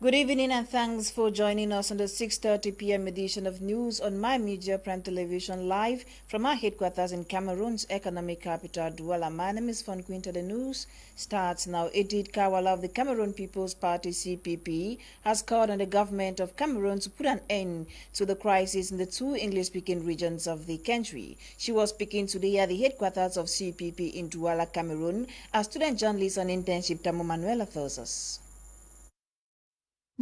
Good evening and thanks for joining us on the 6:30 p.m. edition of News on My Media Prime Television live from our headquarters in Cameroon's economic capital, Douala. My name is Fon Quinter. The news starts now. Edith Kawala of the Cameroon People's Party (CPP) has called on the government of Cameroon to put an end to the crisis in the two English-speaking regions of the country. She was speaking today at the headquarters of CPP in Douala, Cameroon, as student journalist on internship Tamo Manuela tells us.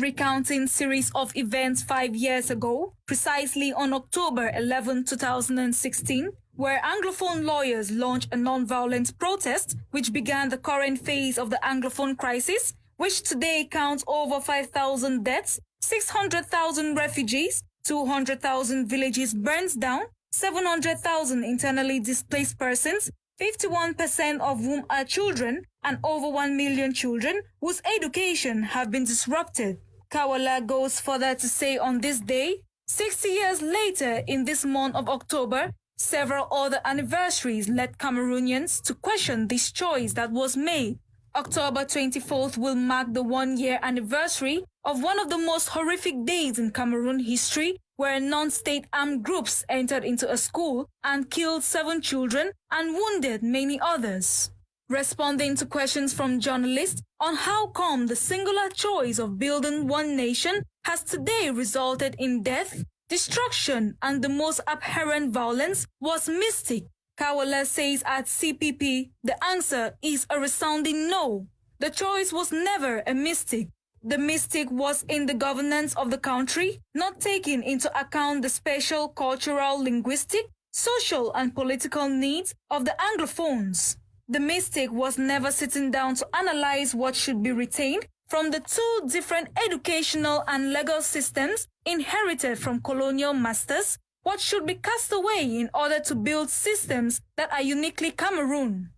Recounting series of events 5 years ago, precisely on October 11, 2016, where Anglophone lawyers launched a non-violent protest which began the current phase of the Anglophone crisis, which today counts over 5,000 deaths, 600,000 refugees, 200,000 villages burned down, 700,000 internally displaced persons, 51% of whom are children, and over 1 million children whose education have been disrupted. Kawala goes further to say on this day, 60 years later in this month of October, several other anniversaries led Cameroonians to question this choice that was made. October 24th will mark the 1-year anniversary of one of the most horrific days in Cameroon history, where non-state armed groups entered into a school and killed 7 children and wounded many others. Responding to questions from journalists on how come the singular choice of building one nation has today resulted in death, destruction, and the most abhorrent violence was mystic, Kawala says at CPP the answer is a resounding no. The choice was never a mistake. The mistake was in the governance of the country, not taking into account the special cultural, linguistic, social, and political needs of the Anglophones. The mistake was never sitting down to analyze what should be retained from the two different educational and legal systems inherited from colonial masters, what should be cast away in order to build systems that are uniquely Cameroon.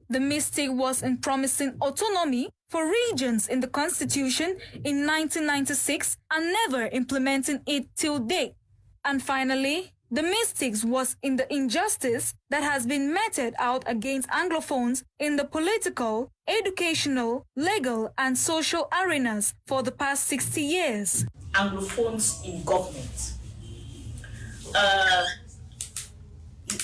The mistake was in promising autonomy for regions in the Constitution in 1996 and never implementing it till date. And finally, the mistake was in the injustice that has been meted out against Anglophones in the political, educational, legal, and social arenas for the past 60 years. Anglophones in government.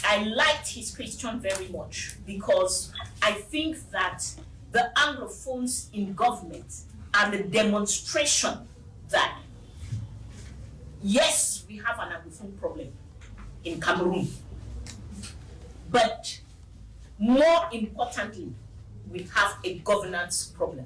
I liked his question very much because I think that the Anglophones in government are the demonstration that yes, we have an Anglophone problem in Cameroon, but more importantly, we have a governance problem.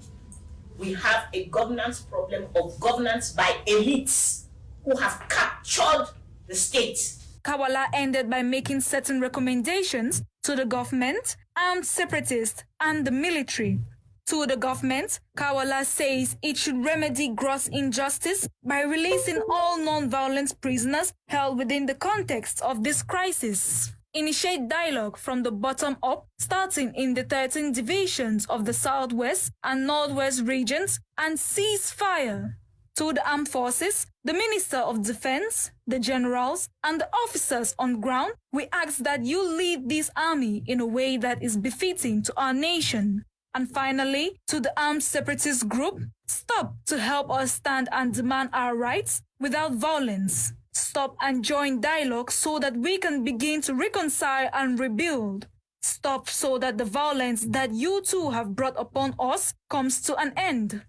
We have a governance problem of governance by elites who have captured the state. Kawala ended by making certain recommendations to the government, armed separatists, and the military. To the government, Kawala says it should remedy gross injustice by releasing all non-violent prisoners held within the context of this crisis. Initiate dialogue from the bottom up, starting in the 13 divisions of the Southwest and Northwest regions, and cease fire. To the armed forces, the Minister of Defense, the generals, and the officers on ground, we ask that you lead this army in a way that is befitting to our nation. And finally, to the armed separatist group, stop to help us stand and demand our rights without violence. Stop and join dialogue so that we can begin to reconcile and rebuild. Stop so that the violence that you two have brought upon us comes to an end.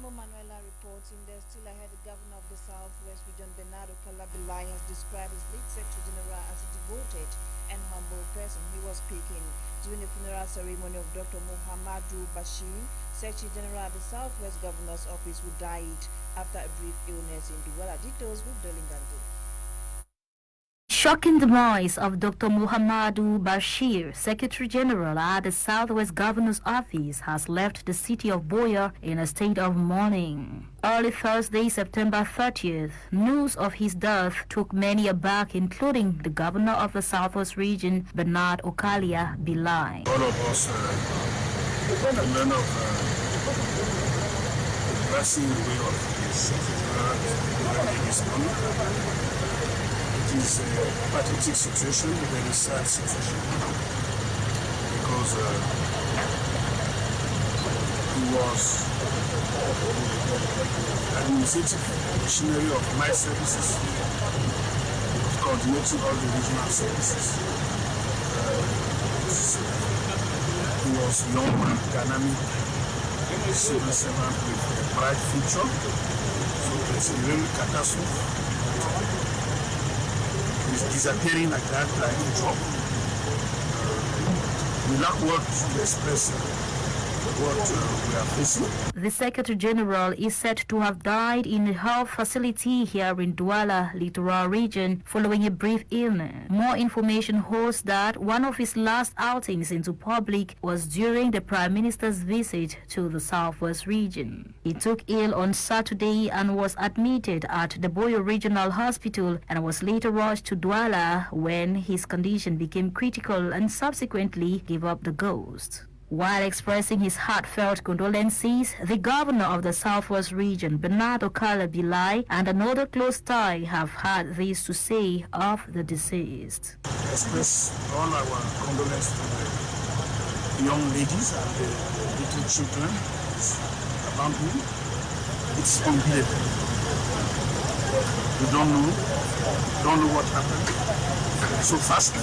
Manuela reporting there still ahead. The governor of the Southwest region, Bernardo Calabilai, has described his late Secretary General as a devoted and humble person. He was speaking during the funeral ceremony of Dr. Muhammadu Bashir, Secretary General of the Southwest Governor's Office, who died after a brief illness in Douala. Details with Nolinga. Shocking demise of Dr. Muhammadu Bashir, Secretary General at the Southwest Governor's Office, has left the city of Boya in a state of mourning. Early Thursday, September 30th, news of his death took many aback, including the Governor of the Southwest region, Bernard Okalia Bilai. All of us learn of the passing away of the Secretary General this month. It is a pathetic situation, a very sad situation, because He was administrative machinery of my services, coordinating all the regional services. He was young and dynamic civil servant with a bright future. So it's a real catastrophe. He's disappearing like that, like a drop. We lack words to express what we are facing. The Secretary General is said to have died in a health facility here in Douala, Littoral region, following a brief illness. More information holds that one of his last outings into public was during the Prime Minister's visit to the Southwest region. He took ill on Saturday and was admitted at the Boyo Regional Hospital and was later rushed to Douala when his condition became critical and subsequently gave up the ghost. While expressing his heartfelt condolences, the governor of the Southwest region, Bernard Okala Bilai, and another close tie have had this to say of the deceased. Express all our condolences to the young ladies and the little children around me. It's unbelievable. We don't know what happened so fast.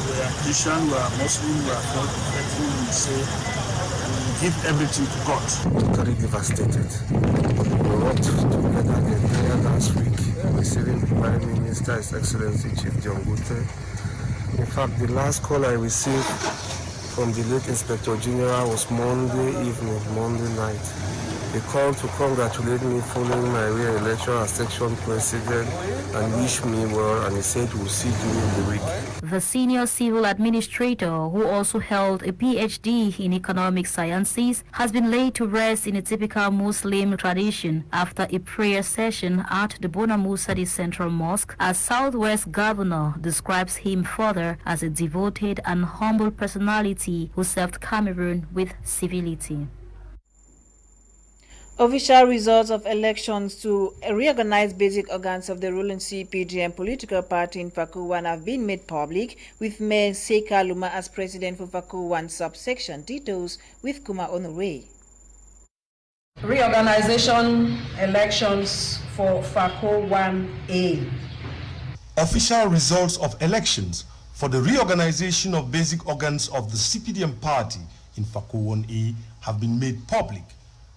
We are Christian, we are Muslim, we are God, we say we give everything to God. Totally devastated. We worked together the entire last week, receiving the Prime Minister, His Excellency Chief John Gute. In fact, the last call I received from the late Inspector General was Monday evening, Monday night. He called to congratulate me following my re-election as section president and wish me well, and he said we'll see during the week. The senior civil administrator, who also held a PhD in economic sciences, has been laid to rest in a typical Muslim tradition after a prayer session at the Bona Musadi Central Mosque, as Southwest Governor describes him further as a devoted and humble personality who served Cameroon with civility. Official results of elections to reorganize basic organs of the ruling CPDM political party in Fakuwan have been made public, with Mayor Seka Luma as president for Fakuwan subsection. Details with Kuma Onure. Reorganization elections for Fakuwan A. Official results of elections for the reorganization of basic organs of the CPDM party in Fakuwan A have been made public.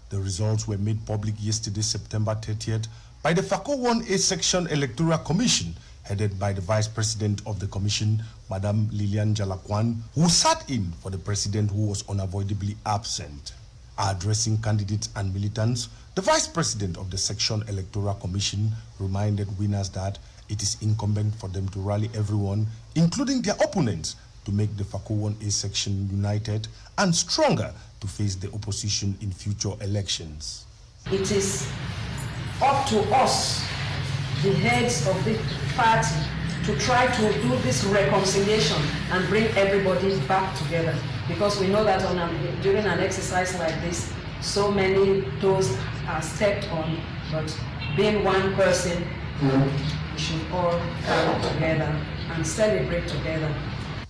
The results were made public yesterday, September 30th, by the Fakuwan A Section Electoral Commission, headed by the Vice President of the Commission, Madam Lilian Jalakwan, who sat in for the President who was unavoidably absent. Addressing candidates and militants, the Vice President of the Section Electoral Commission reminded winners that it is incumbent for them to rally everyone, including their opponents, to make the Fakuwan A Section united and stronger to face the opposition in future elections. It is up to us, the heads of the party, to try to do this reconciliation and bring everybody back together, because we know that during an exercise like this, so many toes are stepped on, but being one person, we should all come together and celebrate together.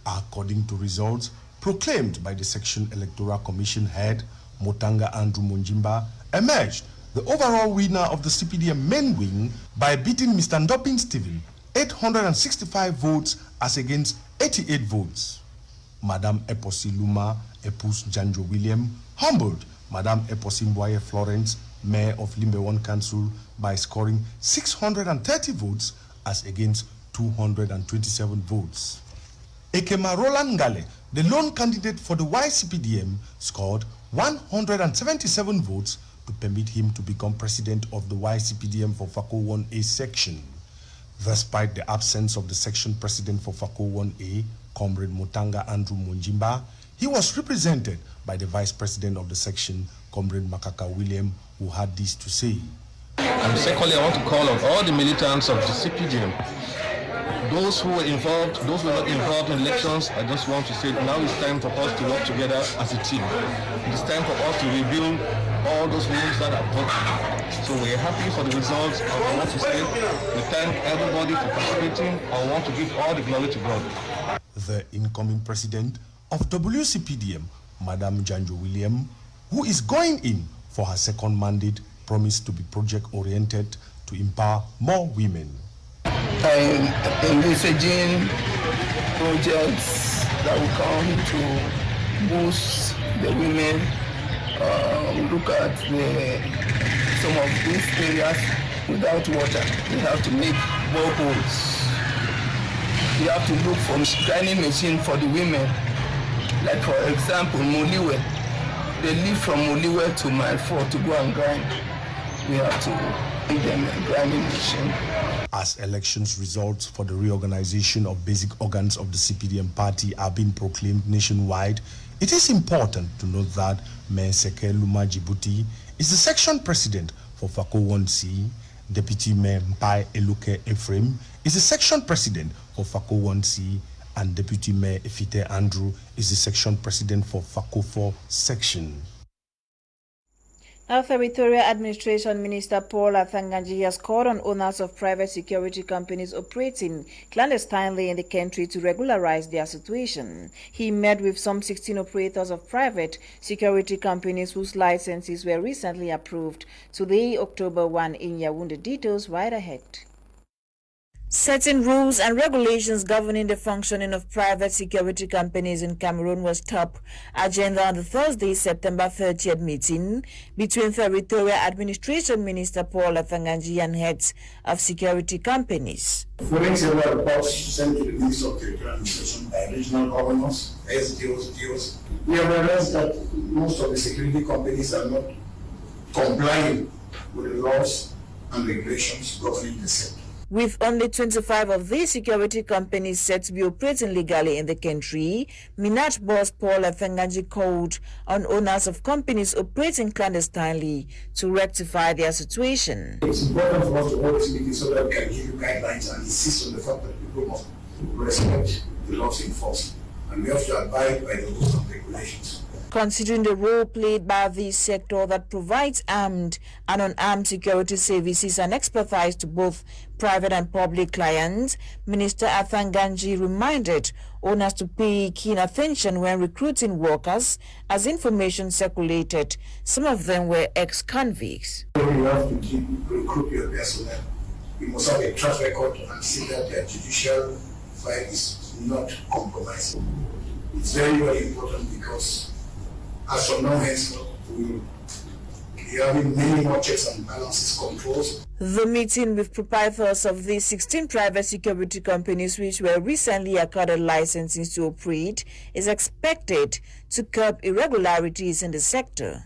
According to results proclaimed by the Section Electoral Commission head, Motanga Andrew Munjimba, emerged the overall winner of the CPDM main wing by beating Mr. Ndopin Stephen 865 votes as against 88 votes. Madame Eposi Luma Epus Janjo William humbled Madame Eposi Mboye Florence, Mayor of Limbe 1 Council, by scoring 630 votes as against 227 votes. Ekema Roland Ngale, the lone candidate for the YCPDM, scored 177 votes to permit him to become president of the YCPDM for Fakuwan A section. Despite the absence of the section president for Fakuwan A, Comrade Motanga Andrew Munjimba, he was represented by the vice president of the section, Comrade Makaka William, who had this to say. And secondly, I want to call on all the militants of the CPDM, those who were involved, those who were not involved in elections. I just want to say now it's time for us to work together as a team. It's time for us to rebuild all those wounds that are broken. So we're happy for the results of our state. We thank everybody for participating. I want to give all the glory to God. The incoming president of WCPDM, Madam Janjo William, who is going in for her second mandate, promised to be project-oriented to empower more women. I'm envisaging projects that will come to boost the women, look at some of these areas without water. We have to make boreholes. We have to look for grinding machine for the women. Like for example, Moliwe. They leave from Moliwe to Mile 4 to go and grind. We have to make them a grinding machine. As elections results for the reorganization of basic organs of the CPDM party are being proclaimed nationwide, it is important to note that Seke Luma Djibouti is the section president for Fako 1C. Deputy Mayor Mpai Eluke Ephraim is the section president for Fako 1C, and Deputy Mayor Efite Andrew is the section president for Fako 4 section. Now, Territorial Administration Minister Paul Athanganji has called on owners of private security companies operating clandestinely in the country to regularize their situation. He met with some 16 operators of private security companies whose licenses were recently approved. Today, October 1, in Yaoundé. Details right ahead. Setting rules and regulations governing the functioning of private security companies in Cameroon was top agenda on the Thursday, September 30th meeting between Territorial Administration Minister Paul Athanganji and heads of security companies. Following several reports sent to the Minister of Territorial Administration by regional governors, SDOs, we have realized that most of the security companies are not complying with the laws and regulations governing the sector. With only 25 of these security companies set to be operating legally in the country, Minat boss Paul Athanganji called on owners of companies operating clandestinely to rectify their situation. It's important for us to hold this meeting so that we can give you guidelines and insist on the fact that people must respect the laws in force, and we have to abide by the rules and regulations. Considering the role played by this sector that provides armed and unarmed security services and expertise to both private and public clients, Minister Athanganji reminded owners to pay keen attention when recruiting workers, as information circulated. Some of them were ex-convicts. You have to recruit your personnel. You must have a track record and see that their judicial file is not compromised. It's very, very important because as from now henceforth, we will be having many more checks and balances, controls. The meeting with proprietors of these 16 private security companies which were recently accorded licenses to operate is expected to curb irregularities in the sector.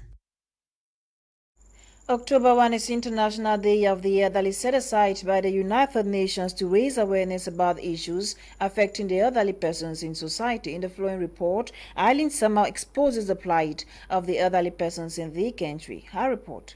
October 1 is International Day of the Elderly, set aside by the United Nations to raise awareness about issues affecting the elderly persons in society. In the following report, Eileen Sama exposes the plight of the elderly persons in the country. Her report.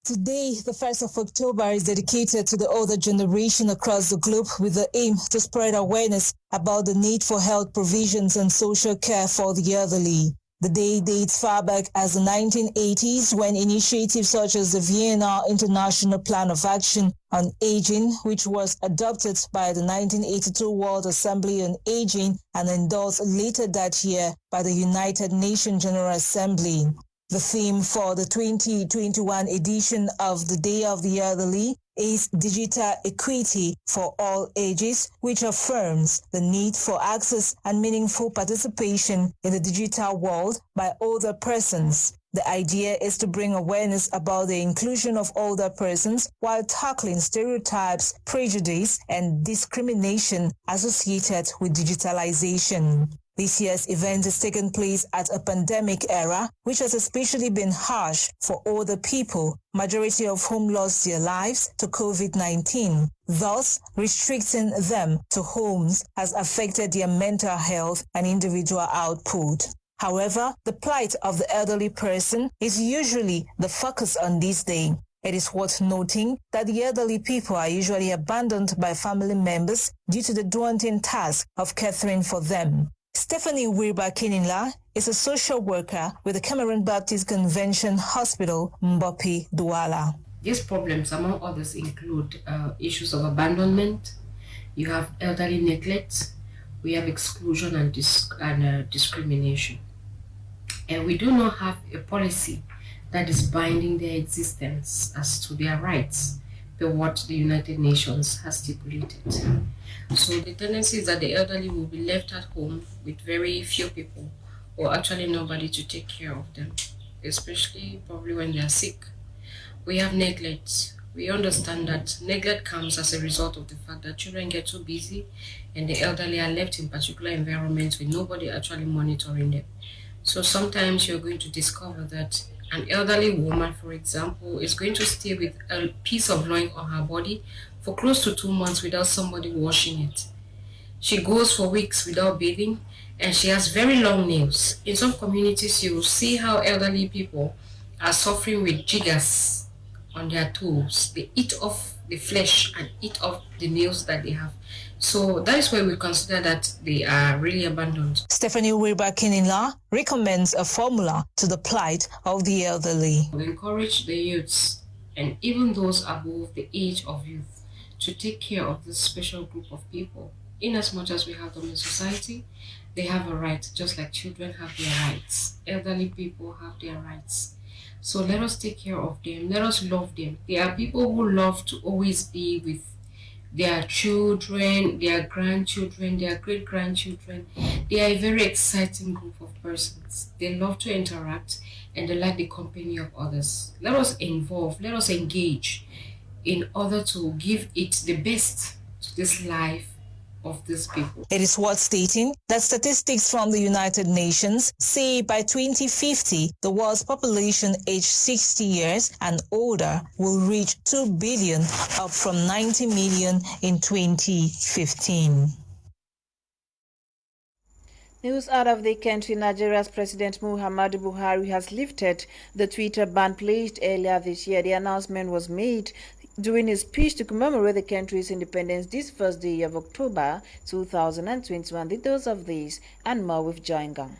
Today, the 1st of October, is dedicated to the older generation across the globe with the aim to spread awareness about the need for health provisions and social care for the elderly. The day dates far back as the 1980s, when initiatives such as the Vienna International Plan of Action on Aging, which was adopted by the 1982 World Assembly on Aging and endorsed later that year by the United Nations General Assembly. The theme for the 2021 edition of the Day of the Elderly is Digital Equity for All Ages, which affirms the need for access and meaningful participation in the digital world by older persons. The idea is to bring awareness about the inclusion of older persons while tackling stereotypes, prejudice, and discrimination associated with digitalization. This year's event has taken place at a pandemic era, which has especially been harsh for older people, majority of whom lost their lives to COVID-19. Thus, restricting them to homes has affected their mental health and individual output. However, the plight of the elderly person is usually the focus on this day. It is worth noting that the elderly people are usually abandoned by family members due to the daunting task of caring for them. Stephanie Wirba Kininla is a social worker with the Cameroon Baptist Convention Hospital, Mbopi, Douala. These problems, among others, include issues of abandonment. You have elderly neglect, we have exclusion and discrimination. And we do not have a policy that is binding their existence as to their rights per what the United Nations has stipulated. So the tendency is that the elderly will be left at home with very few people or actually nobody to take care of them, especially probably when they are sick. We have neglect. We understand that neglect comes as a result of the fact that children get too busy and the elderly are left in particular environments with nobody actually monitoring them. So sometimes you're going to discover that an elderly woman, for example, is going to stay with a piece of loin on her body for close to 2 months without somebody washing it. She goes for weeks without bathing, and she has very long nails. In some communities, you will see how elderly people are suffering with jiggers on their toes. They eat off the flesh and eat off the nails that they have. So that is why we consider that they are really abandoned. Stephanie Wilbur-Kininla recommends a formula to the plight of the elderly. We encourage the youths and even those above the age of youth to take care of this special group of people. In as much as we have them in society, they have a right, just like children have their rights. Elderly people have their rights. So let us take care of them. Let us love them. There are people who love to always be with their children, their grandchildren, their great-grandchildren. They are a very exciting group of persons. They love to interact and they like the company of others. Let us involve, let us engage in order to give it the best to this life of these people. It is worth stating that statistics from the United Nations say by 2050, the world's population aged 60 years and older will reach 2 billion, up from 90 million in 2015. News out of the country. Nigeria's President Muhammadu Buhari has lifted the Twitter ban placed earlier this year. The announcement was made during his speech to commemorate the country's independence this first day of October 2021. Details of this and more with Joingang.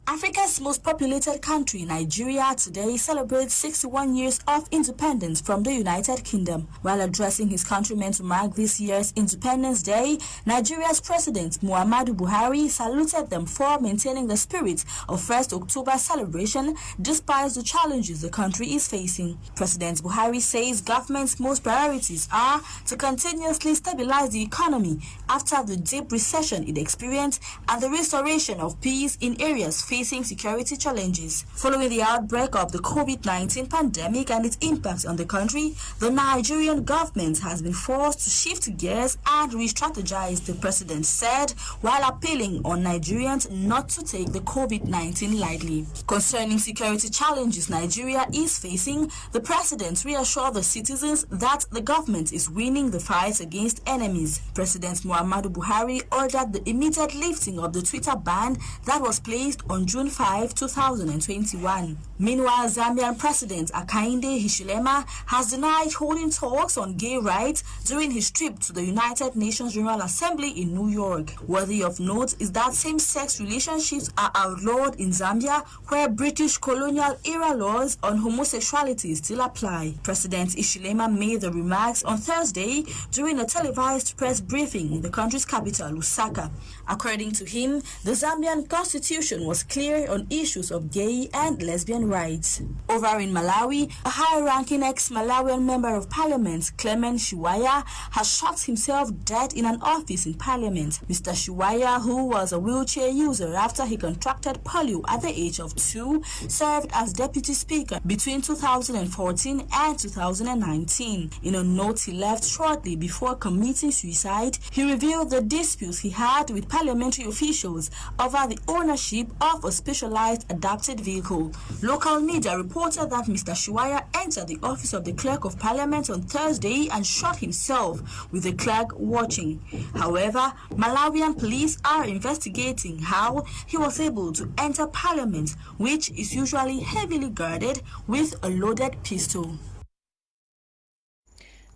Africa's most populated country, Nigeria, today celebrates 61 years of independence from the United Kingdom. While addressing his countrymen to mark this year's Independence Day, Nigeria's President Muhammadu Buhari saluted them for maintaining the spirit of 1st October celebration despite the challenges the country is facing. President Buhari says government's most priorities are to continuously stabilize the economy after the deep recession it experienced and the restoration of peace in areas facing security challenges. Following the outbreak of the COVID-19 pandemic and its impact on the country, the Nigerian government has been forced to shift gears and re-strategize, the president said, while appealing on Nigerians not to take the COVID-19 lightly. Concerning security challenges Nigeria is facing, the president reassured the citizens that the government is winning the fight against enemies. President Muhammadu Buhari ordered the immediate lifting of the Twitter ban that was placed on June 5, 2021. Meanwhile, Zambian President Hakainde Hichilema has denied holding talks on gay rights during his trip to the United Nations General Assembly in New York. Worthy of note is that same-sex relationships are outlawed in Zambia, where British colonial-era laws on homosexuality still apply. President Hichilema made the remarks on Thursday during a televised press briefing in the country's capital, Lusaka. According to him, the Zambian constitution was clear on issues of gay and lesbian rights. Over in Malawi, a high-ranking ex-Malawian member of parliament, Clement Shiwaya, has shot himself dead in an office in parliament. Mr. Shiwaya, who was a wheelchair user after he contracted polio at the age of 2, served as deputy speaker between 2014 and 2019. In a note he left shortly before committing suicide, he revealed the disputes he had with parliamentary officials over the ownership of a specialized adapted vehicle. Local media reported that Mr. Shiwaya entered the office of the Clerk of Parliament on Thursday and shot himself, with the clerk watching. However, Malawian police are investigating how he was able to enter Parliament, which is usually heavily guarded with a loaded pistol.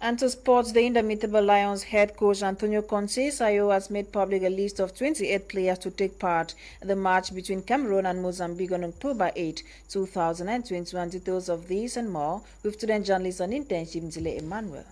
And to sports, the Indomitable Lions head coach Antonio Conceição has made public a list of 28 players to take part in the match between Cameroon and Mozambique on October 8, 2021. Details of this and more with student journalist on internship Zile Emmanuel.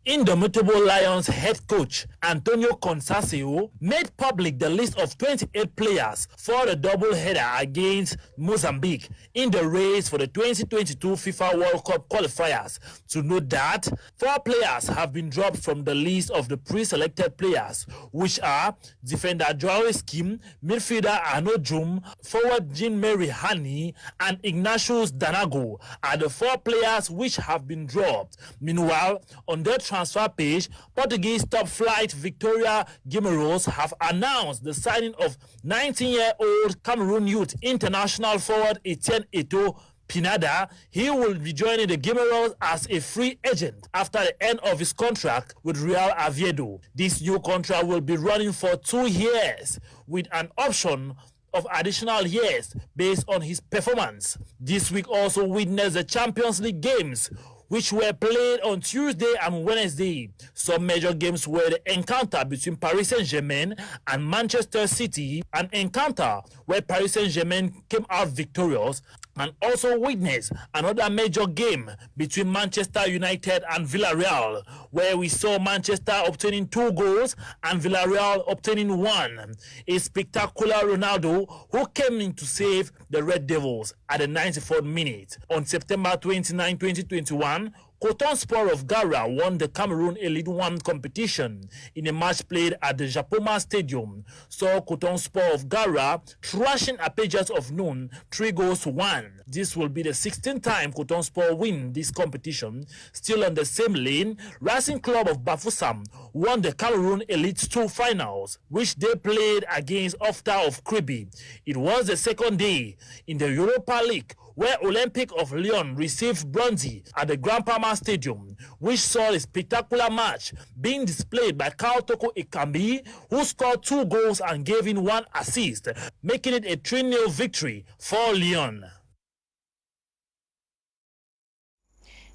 Indomitable Lions head coach Antonio Conceição made public the list of 28 players for the doubleheader against Mozambique in the race for the 2022 FIFA World Cup qualifiers. To note that 4 players have been dropped from the list of the pre-selected players, which are defender Joao Skim, midfielder Arnaud Djoum, forward Jean-Marie Hani, and Ignatius Danago are the 4 players which have been dropped. Meanwhile, on their transfer page, Portuguese top flight Victoria Guimarães have announced the signing of 19-year-old Cameroon youth international forward Etienne Eto'o Pineda. He will be joining the Guimarães as a free agent after the end of his contract with Real Oviedo. This new contract will be running for 2 years with an option of additional years based on his performance. This week also witnessed the Champions League games, which were played on Tuesday and Wednesday. Some major games were the encounter between Paris Saint-Germain and Manchester City, an encounter where Paris Saint-Germain came out victorious, and also witnessed another major game between Manchester United and Villarreal, where we saw Manchester obtaining 2 goals and Villarreal obtaining 1. A spectacular Ronaldo who came in to save the Red Devils at the 94th minute. On September 29, 2021, Coton Sport of Gara won the Cameroon Elite 1 competition in a match played at the Japoma Stadium. So Coton Sport of Gara thrashing Apajas of Noon 3-1. This will be the 16th time Coton Sport win this competition. Still on the same lane, Racing Club of Bafoussam won the Cameroon Elite 2 finals, which they played against Ofta of Kribi. It was the second day in the Europa League, where Olympic of Lyon received bronze at the Grand Palma Stadium, which saw a spectacular match being displayed by Karl Toko Ekambi, who scored 2 goals and gave in 1 assist, making it a 3-0 victory for Lyon.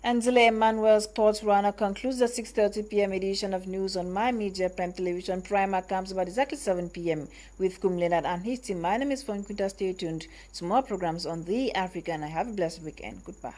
Angela Emmanuel, sports runner, concludes the 6:30 p.m. edition of News on My Media Prime Television. Primer comes about exactly 7 p.m. with Kum Leonard and his team. My name is Fon Quinter. Stay tuned to more programs on The African. I have a blessed weekend. Goodbye.